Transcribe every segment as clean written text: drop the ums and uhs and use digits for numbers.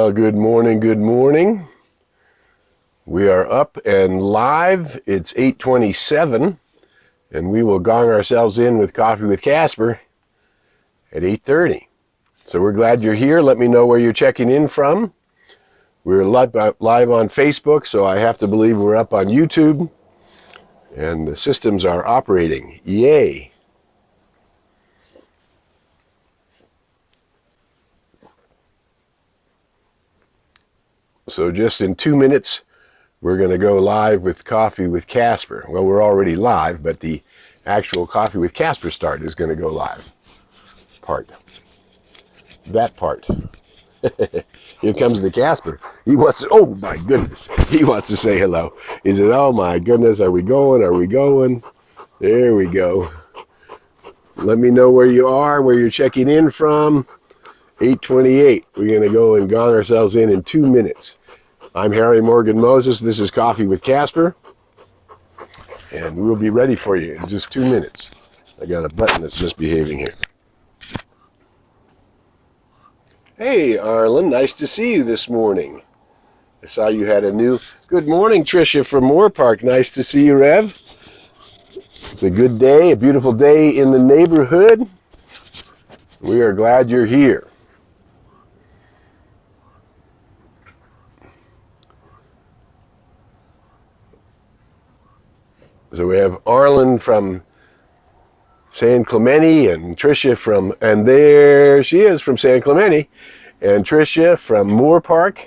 Well, good morning, good morning. We are up and live. It's 8:27, and we will gong ourselves in with Coffee with Casper at 8:30. So we're glad you're here. Let me know where you're checking in from. We're live on Facebook, so I have to believe we're up on YouTube, and the systems are operating. Yay! So just in 2 minutes, we're going to go live with Coffee with Casper. Well, we're already live, but the actual Coffee with Casper start is going to go live. That part. Here comes the Casper. He wants to, oh my goodness, he wants to say hello. He says, oh my goodness, are we going? Are we going? There we go. Let me know where you are, where you're checking in from. 8:28. We're going to go and gong ourselves in 2 minutes. I'm Harry Morgan Moses. This is Coffee with Casper, and we'll be ready for you in just 2 minutes. I got a button that's misbehaving here. Hey, Arlen, nice to see you this morning. I saw you had a new... Good morning, Tricia from Moore Park. Nice to see you, Rev. It's a good day, a beautiful day in the neighborhood. We are glad you're here. So we have Arlen from San Clemente and Tricia from, and there she is from San Clemente, and Tricia from Moore Park,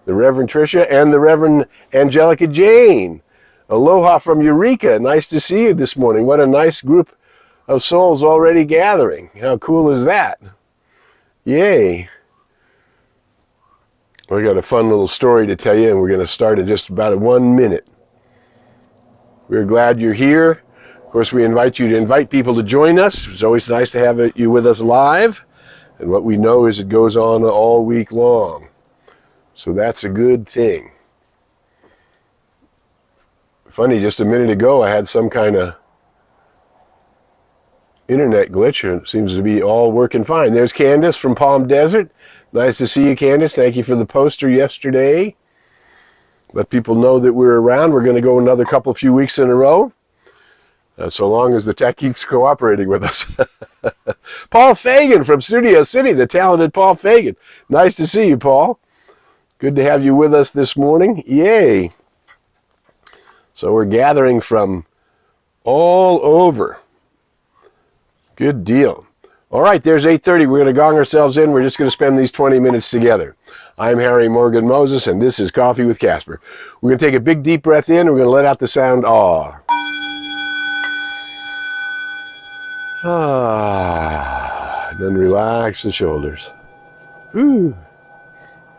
the Reverend Tricia, and the Reverend Angelica Jane. Aloha from Eureka. Nice to see you this morning. What a nice group of souls already gathering. How cool is that? Yay. We got a fun little story to tell you, and we're going to start in just about 1 minute. We're glad you're here. Of course, we invite you to invite people to join us. It's always nice to have you with us live. And what we know is it goes on all week long. So that's a good thing. Funny, just a minute ago, I had some kind of internet glitch, and it seems to be all working fine. There's Candace from Palm Desert. Nice to see you, Candace. Thank you for the poster yesterday. Let people know that we're around. We're going to go another few weeks in a row, so long as the tech keeps cooperating with us. Paul Fagan from Studio City, the talented Paul Fagan. Nice to see you, Paul. Good to have you with us this morning. Yay. So we're gathering from all over. Good deal. All right, there's 8:30. We're going to gong ourselves in. We're just going to spend these 20 minutes together. I'm Harry Morgan Moses, and this is Coffee with Casper. We're going to take a big, deep breath in. We're going to let out the sound ah. Ah. And then relax the shoulders. Ooh.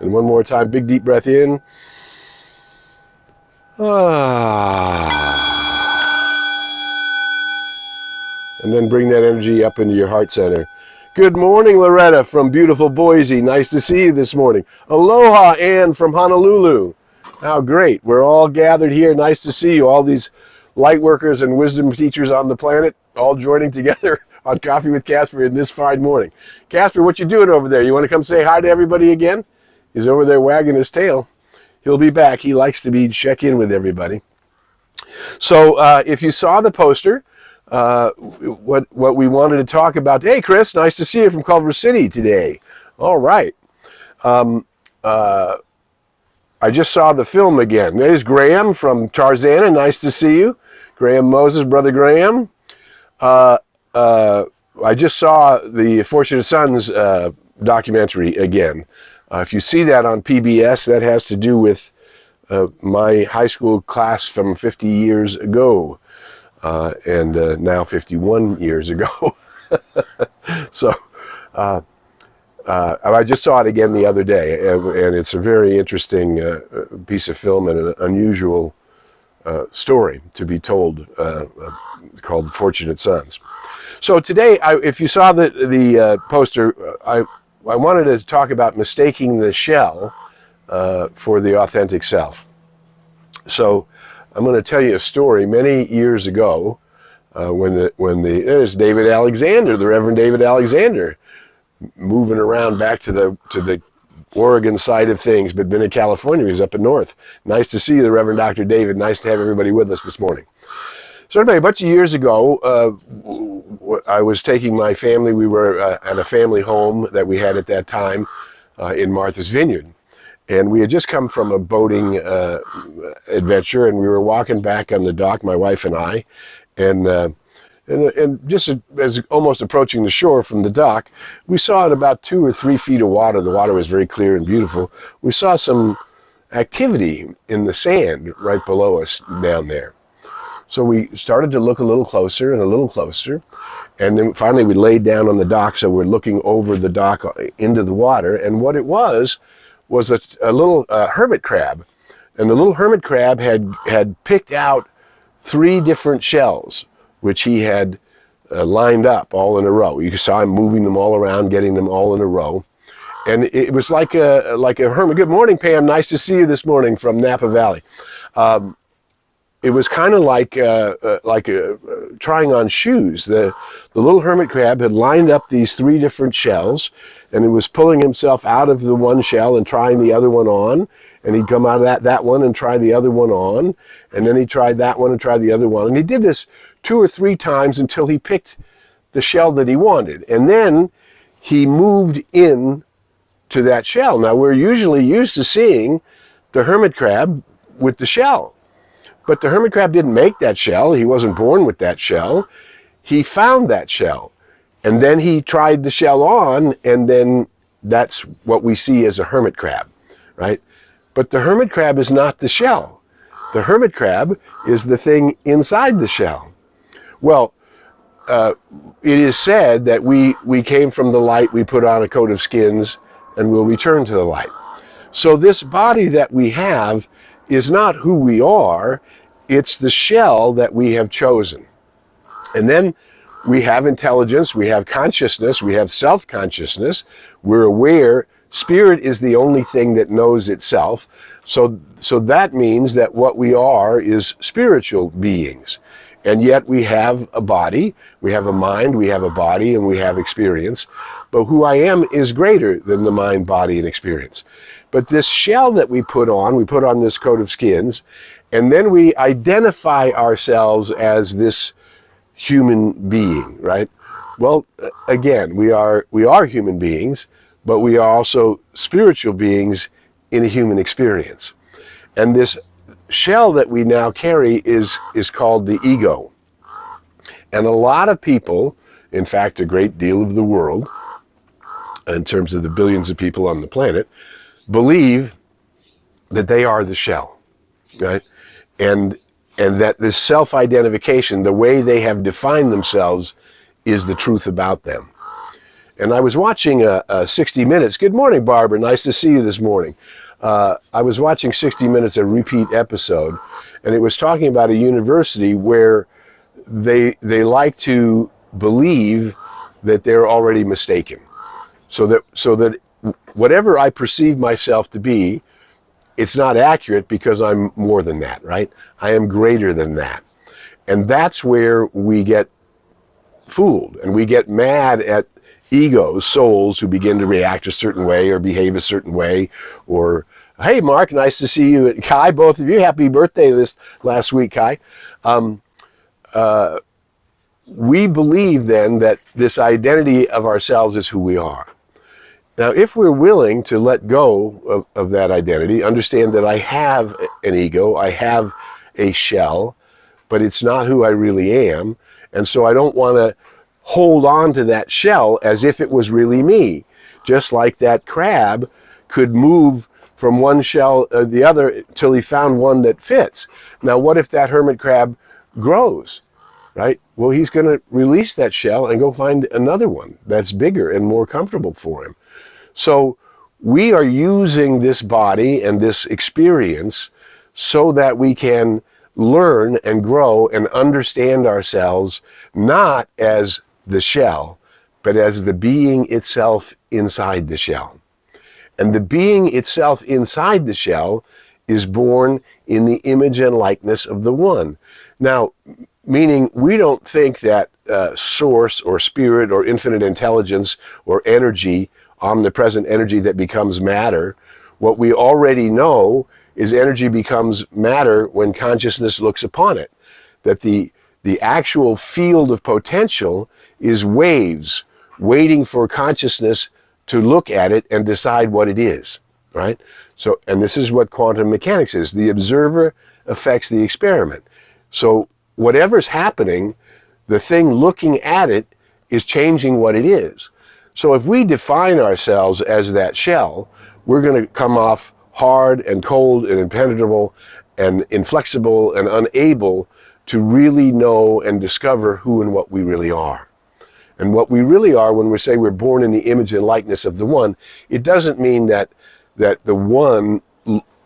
And one more time, big, deep breath in. Ah. And then bring that energy up into your heart center. Good morning, Loretta from beautiful Boise. Nice to see you this morning. Aloha, Ann from Honolulu. How great. We're all gathered here. Nice to see you. All these light workers and wisdom teachers on the planet all joining together on Coffee with Casper in this fine morning. Casper, what you doing over there? You want to come say hi to everybody again? He's over there wagging his tail. He'll be back. He likes to check in with everybody. So if you saw the poster, what we wanted to talk about. Hey, Chris, nice to see you from Culver City today. All right. I just saw the film again. There's Graham from Tarzana. Nice to see you. Graham Moses, Brother Graham. I just saw the Fortunate Sons documentary again. If you see that on PBS, that has to do with my high school class from 50 years ago. And now 51 years ago. So I just saw it again the other day, and it's a very interesting piece of film and an unusual story to be told, called Fortunate Sons. So today, if you saw the poster, I wanted to talk about mistaking the shell for the authentic self. So I'm going to tell you a story. Many years ago, there's David Alexander, the Reverend David Alexander, moving around back to the Oregon side of things, but been in California. He's up in north. Nice to see you, the Reverend Dr. David. Nice to have everybody with us this morning. So anyway, a bunch of years ago, I was taking my family. We were at a family home that we had at that time in Martha's Vineyard. And we had just come from a boating adventure, and we were walking back on the dock, my wife and I, and just as almost approaching the shore from the dock, we saw at about 2 or 3 feet of water. The water was very clear and beautiful. We saw some activity in the sand right below us down there. So we started to look a little closer and a little closer, and then finally we laid down on the dock, so we're looking over the dock into the water, and what it was a little hermit crab. And the little hermit crab had picked out 3 different shells, which he had lined up all in a row. You saw him moving them all around, getting them all in a row. And it was like a hermit. Good morning, Pam. Nice to see you this morning from Napa Valley. It was kind of like trying on shoes. The little hermit crab had lined up these 3 different shells, and it was pulling himself out of the one shell and trying the other one on, and he'd come out of that one and try the other one on, and then he tried that one and tried the other one, and he did this 2 or 3 times until he picked the shell that he wanted, and then he moved in to that shell. Now, we're usually used to seeing the hermit crab with the shell. But the hermit crab didn't make that shell. He wasn't born with that shell. He found that shell. And then he tried the shell on, and then that's what we see as a hermit crab, right? But the hermit crab is not the shell. The hermit crab is the thing inside the shell. Well, it is said that we came from the light, we put on a coat of skins, and we'll return to the light. So this body that we have is not who we are, it's the shell that we have chosen. And then we have intelligence, we have consciousness, we have self-consciousness, we're aware. Spirit is the only thing that knows itself. So that means that what we are is spiritual beings. And yet we have a body, we have a mind, we have a body, and we have experience. But who I am is greater than the mind, body, and experience. But this shell that we put on this coat of skins, and then we identify ourselves as this human being, right? Well, again, we are human beings, but we are also spiritual beings in a human experience. And this shell that we now carry is called the ego. And a lot of people, in fact, a great deal of the world, in terms of the billions of people on the planet, believe that they are the shell, right? And that this self-identification, the way they have defined themselves, is the truth about them. And I was watching 60 Minutes. Good morning, Barbara. Nice to see you this morning. I was watching 60 Minutes, a repeat episode, and it was talking about a university where they like to believe that they're already mistaken. So that whatever I perceive myself to be, it's not accurate because I'm more than that, right? I am greater than that. And that's where we get fooled, and we get mad at egos, souls who begin to react a certain way or behave a certain way. Or, hey, Mark, nice to see you. Kai, both of you, happy birthday this last week, Kai. We believe then that this identity of ourselves is who we are. Now, if we're willing to let go of that identity, understand that I have an ego, I have a shell, but it's not who I really am, and so I don't want to hold on to that shell as if it was really me. Just like that crab could move from one shell to the other until he found one that fits. Now, what if that hermit crab grows, right? Well, he's going to release that shell and go find another one that's bigger and more comfortable for him. So we are using this body and this experience so that we can learn and grow and understand ourselves not as the shell, but as the being itself inside the shell. And the being itself inside the shell is born in the image and likeness of the One. Now, meaning we don't think that source or spirit or infinite intelligence or energy omnipresent energy that becomes matter. What we already know is energy becomes matter when consciousness looks upon it. That the actual field of potential is waves waiting for consciousness to look at it and decide what it is, right? So, and this is what quantum mechanics is. The observer affects the experiment. So whatever's happening, the thing looking at it is changing what it is. So if we define ourselves as that shell, we're going to come off hard and cold and impenetrable and inflexible and unable to really know and discover who and what we really are. And what we really are, when we say we're born in the image and likeness of the One, it doesn't mean that the One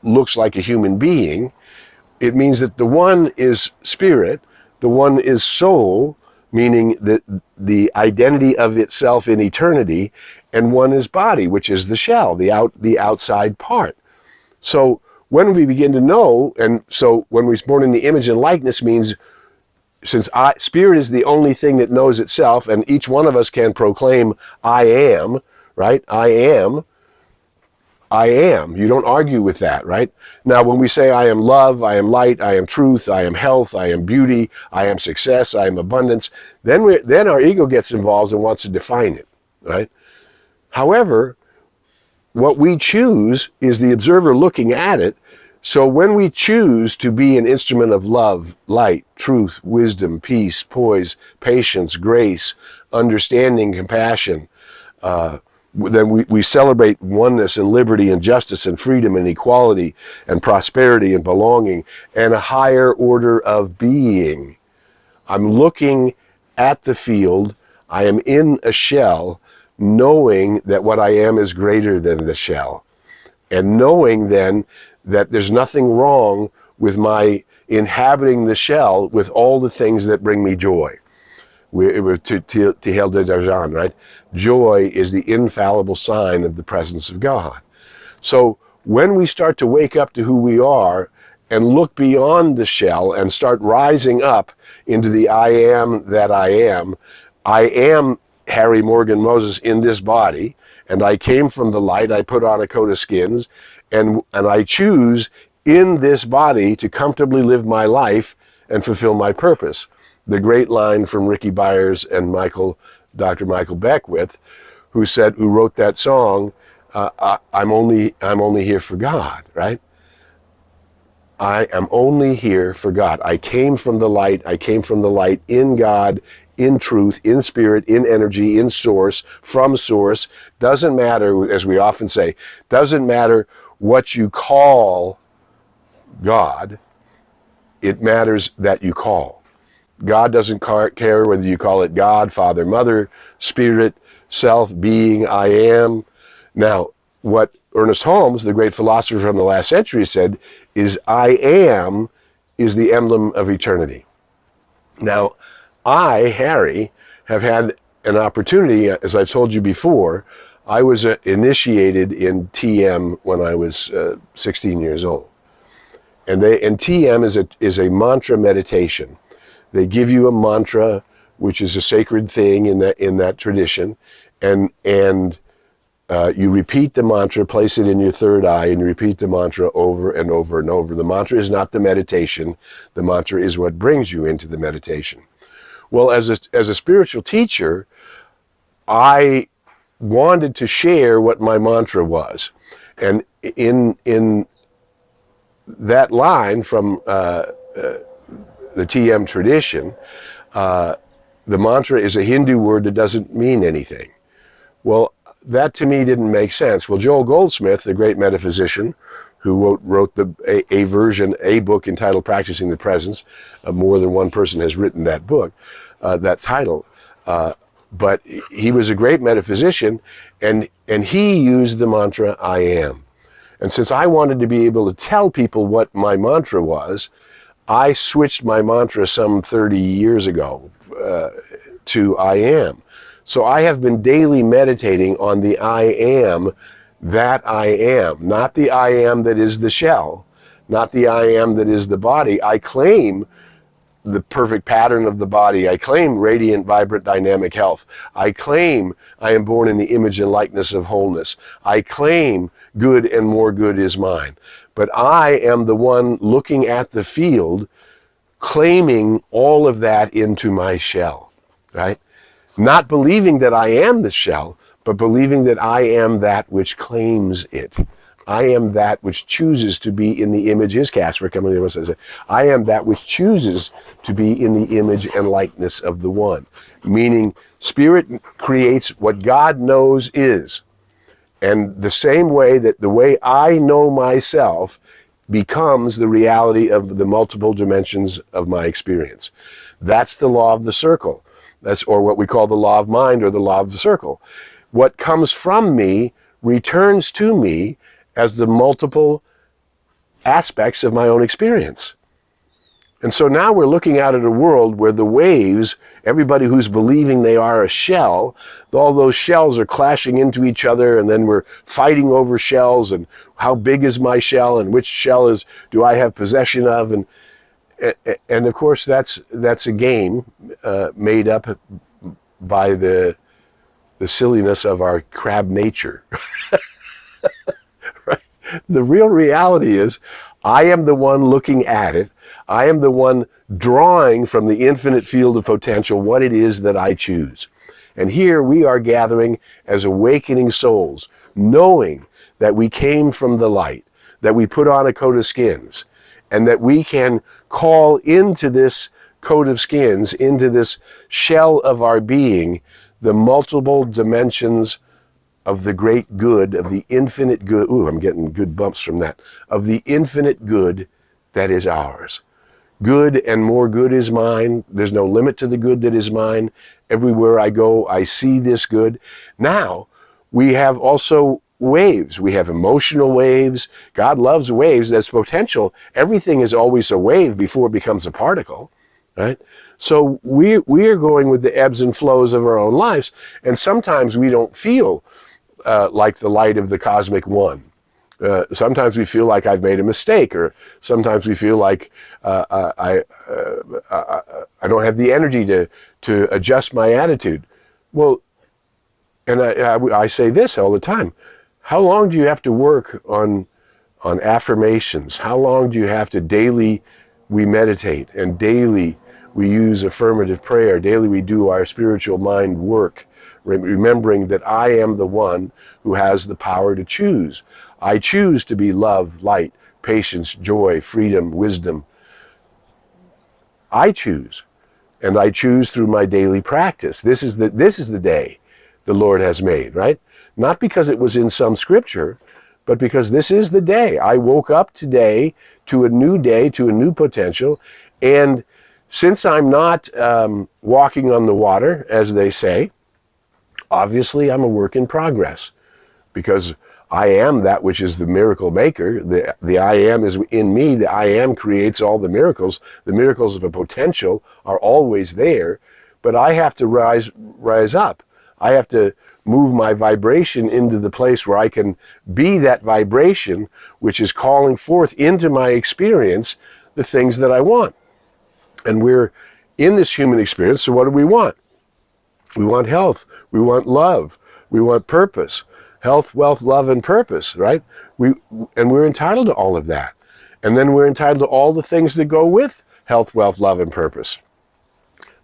looks like a human being. It means that the One is spirit, the One is soul, meaning that the identity of itself in eternity, and One is body, which is the shell, the outside part. So when we begin to know, and so when we're born in the image and likeness means, since spirit is the only thing that knows itself, and each one of us can proclaim, I am, right? I am. You don't argue with that, right? Now, when we say I am love, I am light, I am truth, I am health, I am beauty, I am success, I am abundance, then our ego gets involved and wants to define it, right? However, what we choose is the observer looking at it. So when we choose to be an instrument of love, light, truth, wisdom, peace, poise, patience, grace, understanding, compassion, then we celebrate oneness and liberty and justice and freedom and equality and prosperity and belonging and a higher order of being. I'm looking at the field. I am in a shell, knowing that what I am is greater than the shell. And knowing then that there's nothing wrong with my inhabiting the shell with all the things that bring me joy. It was Tehel de Darjan, right? Joy is the infallible sign of the presence of God. So when we start to wake up to who we are and look beyond the shell and start rising up into the I am that I am Harry Morgan Moses in this body, and I came from the light, I put on a coat of skins, and I choose in this body to comfortably live my life and fulfill my purpose. The great line from Ricky Byers and Dr. Michael Beckwith, who wrote that song, I'm only here for God, right? I am only here for God. I came from the light. I came from the light in God, in truth, in spirit, in energy, in source, from source. Doesn't matter, as we often say, doesn't matter what you call God. It matters that you call. God doesn't care whether you call it God, Father, Mother, Spirit, Self, Being, I am. Now, what Ernest Holmes, the great philosopher from the last century, said is I am is the emblem of eternity. Now, I, Harry, have had an opportunity, as I've told you before. I was initiated in TM when I was 16 years old. And TM is a mantra meditation. They give you a mantra, which is a sacred thing in that tradition, and you repeat the mantra, place it in your third eye, and you repeat the mantra over and over and over. The mantra is not the meditation. The mantra is what brings you into the meditation. Well, as a spiritual teacher, I wanted to share what my mantra was, and in that line from the TM tradition, the mantra is a Hindu word that doesn't mean anything. Well, that to me didn't make sense. Well, Joel Goldsmith, the great metaphysician, who wrote a book entitled Practicing the Presence, more than one person has written that book, that title, but he was a great metaphysician, and he used the mantra, I am. And since I wanted to be able to tell people what my mantra was, I switched my mantra some 30 years ago to I am. So I have been daily meditating on the I am that I am, not the I am that is the shell, not the I am that is the body. I claim the perfect pattern of the body. I claim radiant, vibrant, dynamic health. I claim I am born in the image and likeness of wholeness. I claim good and more good is mine. But I am the one looking at the field, claiming all of that into my shell, right? Not believing that I am the shell, but believing that I am that which claims it. I am that which chooses to be in the image. Is Casper coming in? Says, I am that which chooses to be in the image and likeness of the one. Meaning, Spirit creates what God knows is. And the same way that the way I know myself becomes the reality of the multiple dimensions of my experience. That's the law of the circle. That's, or what we call the law of mind, or the law of the circle. What comes from me returns to me as the multiple aspects of my own experience. And so now we're looking out at a world where the waves, everybody who's believing they are a shell, all those shells are clashing into each other, and then we're fighting over shells, and how big is my shell, and which shell do I have possession of, and of course that's a game made up by the silliness of our crab nature. Right? The real reality is, I am the one looking at it. I am the one drawing from the infinite field of potential what it is that I choose. And here we are gathering as awakening souls, knowing that we came from the light, that we put on a coat of skins, and that we can call into this coat of skins, into this shell of our being, the multiple dimensions of the great good, of the infinite good. Ooh, I'm getting good bumps from that. Of the infinite good that is ours. Good and more good is mine. There's no limit to the good that is mine. Everywhere I go, I see this good. Now, we have also waves. We have emotional waves. God loves waves. That's potential. Everything is always a wave before it becomes a particle, right? So we are going with the ebbs and flows of our own lives, and sometimes we don't feel like the light of the cosmic one. Sometimes we feel like I've made a mistake, or sometimes we feel like I don't have the energy to adjust my attitude. Well, and I say this all the time. How long do you have to work on affirmations? How long do you have to daily we meditate, and daily we use affirmative prayer, daily we do our spiritual mind work, remembering that I am the one who has the power to choose. I choose to be love, light, patience, joy, freedom, wisdom. I choose, and I choose through my daily practice. This is the day the Lord has made, right? Not because it was in some scripture, but because this is the day. I woke up today to a new day, to a new potential, and since I'm not walking on the water, as they say, obviously I'm a work in progress, because I am that which is the miracle maker. The I am is in me. The I am creates all the miracles. The miracles of a potential are always there, but I have to rise up. I have to move my vibration into the place where I can be that vibration which is calling forth into my experience the things that I want. And we're in this human experience, so what do we want? We want health. We want love. We want purpose. Health, wealth, love, and purpose, right? We're entitled to all of that. And then we're entitled to all the things that go with health, wealth, love, and purpose.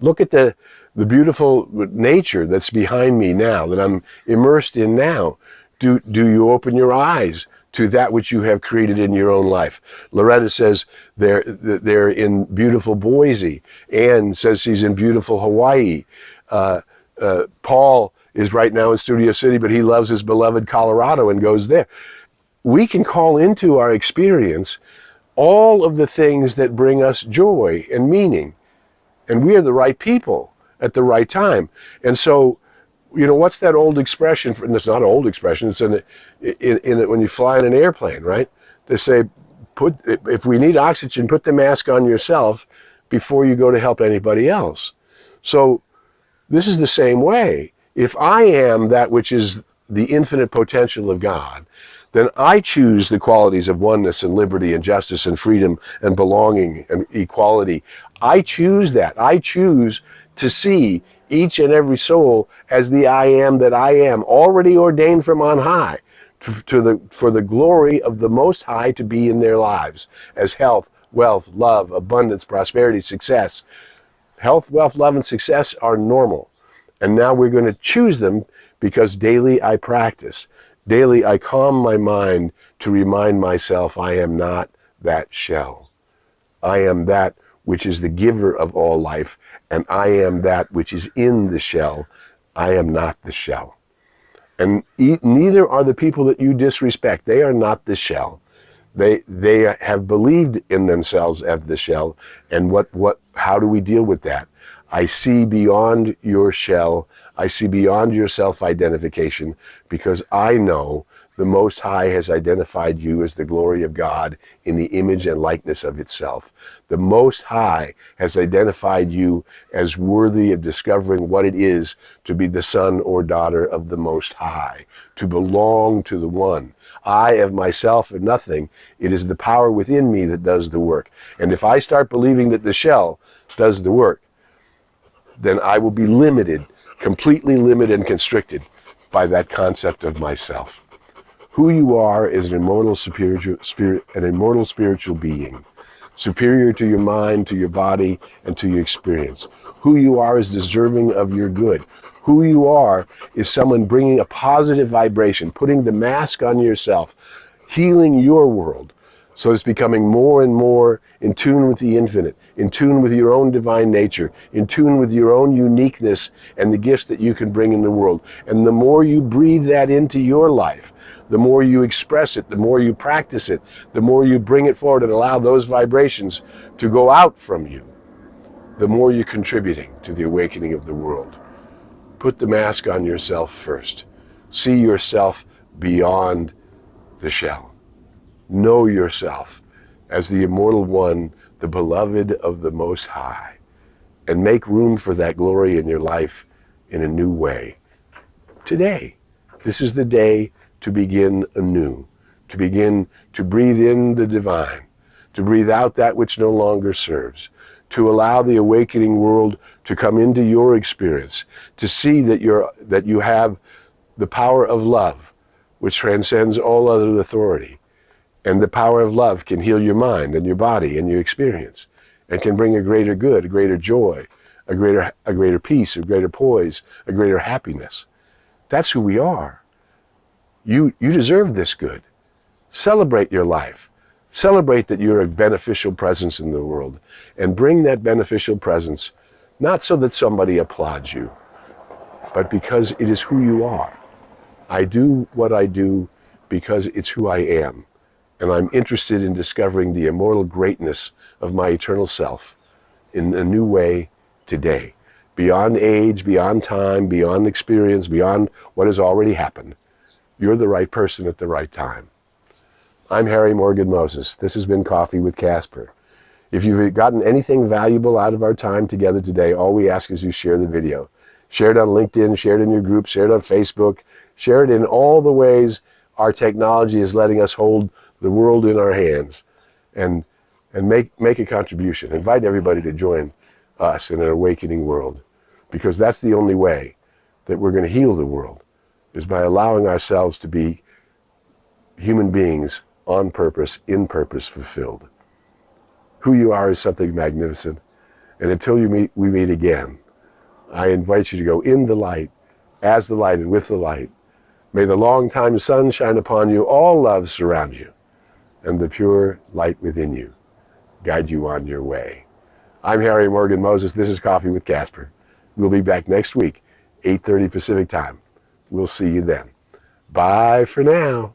Look at the beautiful nature that's behind me now, that I'm immersed in now. Do you open your eyes to that which you have created in your own life? Loretta says they're in beautiful Boise. Anne says she's in beautiful Hawaii. Paul is right now in Studio City, but he loves his beloved Colorado and goes there. We can call into our experience all of the things that bring us joy and meaning. And we are the right people at the right time. And so, what's that old expression? It's not an old expression. It's in when you fly in an airplane, right? They say, if we need oxygen, put the mask on yourself before you go to help anybody else. So this is the same way. If I am that which is the infinite potential of God, then I choose the qualities of oneness and liberty and justice and freedom and belonging and equality. I choose that. I choose to see each and every soul as the I am that I am, already ordained from on high for the glory of the Most High to be in their lives as health, wealth, love, abundance, prosperity, success. Health, wealth, love, and success are normal. And now we're going to choose them because daily I practice. Daily I calm my mind to remind myself I am not that shell. I am that which is the giver of all life, and I am that which is in the shell. I am not the shell. And neither are the people that you disrespect. They are not the shell. They have believed in themselves as the shell. And how do we deal with that? I see beyond your shell. I see beyond your self-identification, because I know the Most High has identified you as the glory of God in the image and likeness of itself. The Most High has identified you as worthy of discovering what it is to be the son or daughter of the Most High, to belong to the One. I of myself am nothing. It is the power within me that does the work. And if I start believing that the shell does the work, then I will be limited, completely limited and constricted by that concept of myself. Who you are is an immortal spiritual being, superior to your mind, to your body, and to your experience. Who you are is deserving of your good. Who you are is someone bringing a positive vibration, putting the mask on yourself, healing your world. So it's becoming more and more in tune with the infinite, in tune with your own divine nature, in tune with your own uniqueness and the gifts that you can bring in the world. And the more you breathe that into your life, the more you express it, the more you practice it, the more you bring it forward and allow those vibrations to go out from you, the more you're contributing to the awakening of the world. Put the mask on yourself first. See yourself beyond the shell. Know yourself as the immortal one, the beloved of the Most High, and make room for that glory in your life in a new way. Today, this is the day to begin anew, to begin to breathe in the divine, to breathe out that which no longer serves, to allow the awakening world to come into your experience, to see that you have the power of love, which transcends all other authority. And the power of love can heal your mind and your body and your experience, and can bring a greater good, a greater joy, a greater peace, a greater poise, a greater happiness. That's who we are. You deserve this good. Celebrate your life. Celebrate that you're a beneficial presence in the world, and bring that beneficial presence, not so that somebody applauds you, but because it is who you are. I do what I do because it's who I am. And I'm interested in discovering the immortal greatness of my eternal self in a new way today. Beyond age, beyond time, beyond experience, beyond what has already happened. You're the right person at the right time. I'm Harry Morgan Moses. This has been Coffee with Casper. If you've gotten anything valuable out of our time together today, all we ask is you share the video. Share it on LinkedIn, share it in your group, share it on Facebook, share it in all the ways our technology is letting us hold the world in our hands, and make a contribution. Invite everybody to join us in an awakening world, because that's the only way that we're going to heal the world, is by allowing ourselves to be human beings on purpose, in purpose, fulfilled. Who you are is something magnificent, and until we meet again, I invite you to go in the light, as the light, and with the light. May the long-time sun shine upon you, all love surround you, and the pure light within you guide you on your way. I'm Harry Morgan Moses. This is Coffee with Casper. We'll be back next week, 8:30 Pacific time. We'll see you then. Bye for now.